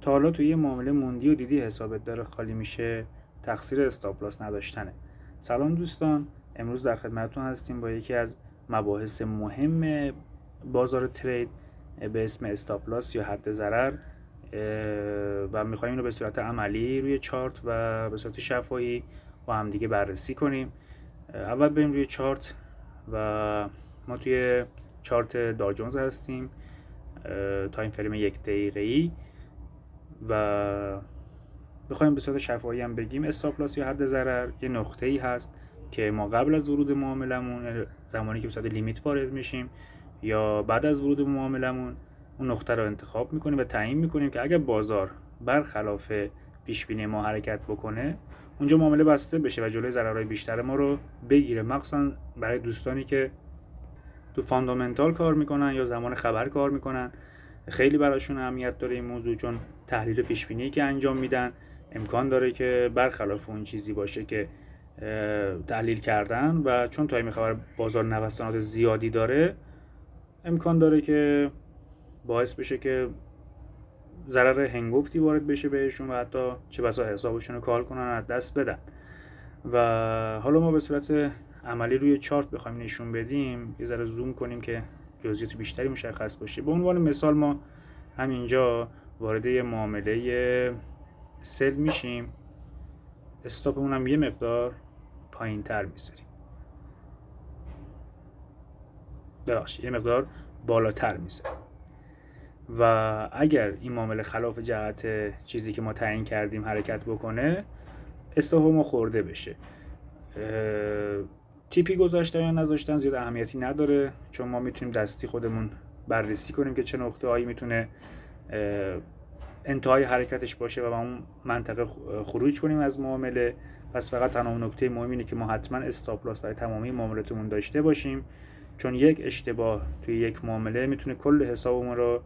تا حالا توی یه معامله موندی و دیدی حسابت داره خالی میشه، تقصیر استاپ لاس نداشتنه. سلام دوستان، امروز در خدمتتون هستیم با یکی از مباحث مهم بازار ترید به اسم استاپ لاس یا حد ضرر و میخوایم اینو به صورت عملی روی چارت و به صورت شفاهی با هم دیگه بررسی کنیم. اول بریم روی چارت و ما توی چارت داو جونز هستیم، تایم فریم 1 دقیقه‌ای و بخوایم به صورت شفاهی هم بگیم استاپ لاس یا حد ضرر یه نقطه‌ای هست که ما قبل از ورود معاملمون، زمانی که به صورت لیمیت وارد میشیم یا بعد از ورود معاملمون، اون نقطه رو انتخاب میکنیم و تعیین میکنیم که اگر بازار برخلاف پیش بینی ما حرکت بکنه اونجا معامله بسته بشه و جلوی ضررهای بیشتر ما رو بگیره. مخصوصا برای دوستانی که تو فاندامنتال کار میکنن یا زمان خبر کار میکنن خیلی براشون اهمیت داره این موضوع، چون تحلیل پیش بینی که انجام میدن امکان داره که برخلاف اون چیزی باشه که تحلیل کردن و چون تایم خبر بازار نوسانات زیادی داره امکان داره که باعث بشه که ضرر هنگفتی وارد بشه بهشون و حتی چه بسا حسابشون رو کار کنن از دست بدن. و حالا ما به صورت عملی روی چارت بخوایم نشون بدیم، یه ذره زوم کنیم که جزئیات بیشتری مشخص باشه. به عنوان مثال ما همینجا وارد یه معامله سل میشیم، استاپمون هم یه مقدار پایین تر میذاریم، یه مقدار بالاتر میذاریم و اگر این معامله خلاف جهت چیزی که ما تعیین کردیم حرکت بکنه استاپ ما خورده بشه. تیپی گذاشتن یا نذاشتن زیاد اهمیتی نداره، چون ما میتونیم دستی خودمون بررسی کنیم که چه نقطه هایی میتونه انتهای حرکتش باشه و با اون منطقه خروج کنیم از معامله. پس فقط تنها نکته مهم اینه که ما حتما استاپ لاس برای تمامی معاملاتمون داشته باشیم، چون یک اشتباه توی یک معامله میتونه کل حسابمون رو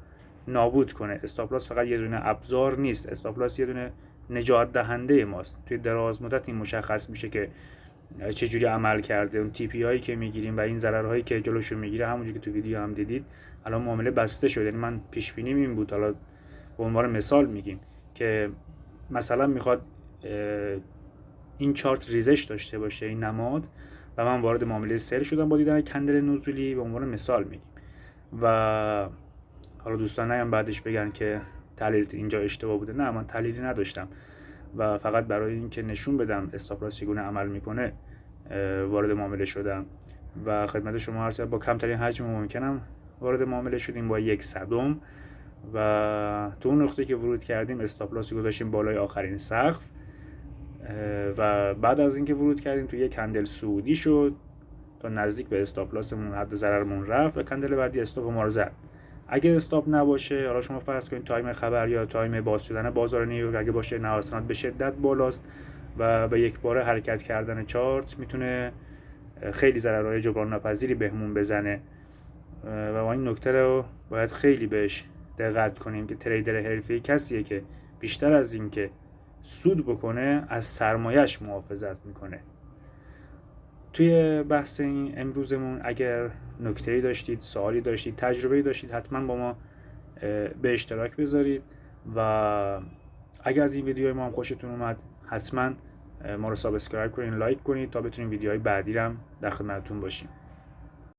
نابود کنه. استاپ لاس فقط یه دونه ابزار نیست، استاپ لاس یه دونه نجات دهنده ماست. توی دراز مدت این مشخص میشه که چه جوری عمل کرده، اون تی پی هایی که میگیریم و این ضررهایی که جلوشو میگیره. همونجوری که تو ویدیو هم دیدید الان معامله بسته شده، یعنی من پیش بینیم این بود، حالا به عنوان مثال میگیم که مثلا میخواد این چارت ریزش داشته باشه این نماد و من وارد معامله سل شدم با دیدن کندل نزولی، به عنوان مثال میگیم. و حالا دوستان هم بعدش بگن که تحلیل اینجا اشتباه بوده. نه، من تحلیلی نداشتم و فقط برای اینکه نشون بدم استاپ لاس چگونه عمل میکنه وارد معامله شدم و خدمت شما عرض با کمترین حجم ممکنم وارد معامله شدیم با 1/100 و تو اون نقطه که ورود کردیم استاپ لاس گذاشتیم بالای آخرین سقف و بعد از اینکه ورود کردیم تو یک کندل صعودی شد تا نزدیک به استاپ لاسمون، حد ضررمون رفت و کندل بعدی استاپ ما رو زد. اگه استاپ نباشه، حالا شما فرض کنید تایم خبر یا تایم باز شدن بازار نیویورک اگه باشه نوسانات به شدت بالاست و به یک باره حرکت کردن چارت میتونه خیلی ضررهای جبران ناپذیری بهمون بزنه و ما این نکته رو باید خیلی بهش دقت کنیم که تریدر حرفه‌ای کسیه که بیشتر از این که سود بکنه از سرمایه‌اش محافظت میکنه. توی بحث این امروزمون اگر نکته‌ای داشتید، سوالی داشتید، تجربه‌ای داشتید، حتما با ما به اشتراک بذارید و اگر از این ویدیوی ما هم خوشتون اومد حتما ما رو سابسکرایب کنید، لایک کنید تا بتونیم ویدیوهای بعدی رو هم در خدمتتون باشیم.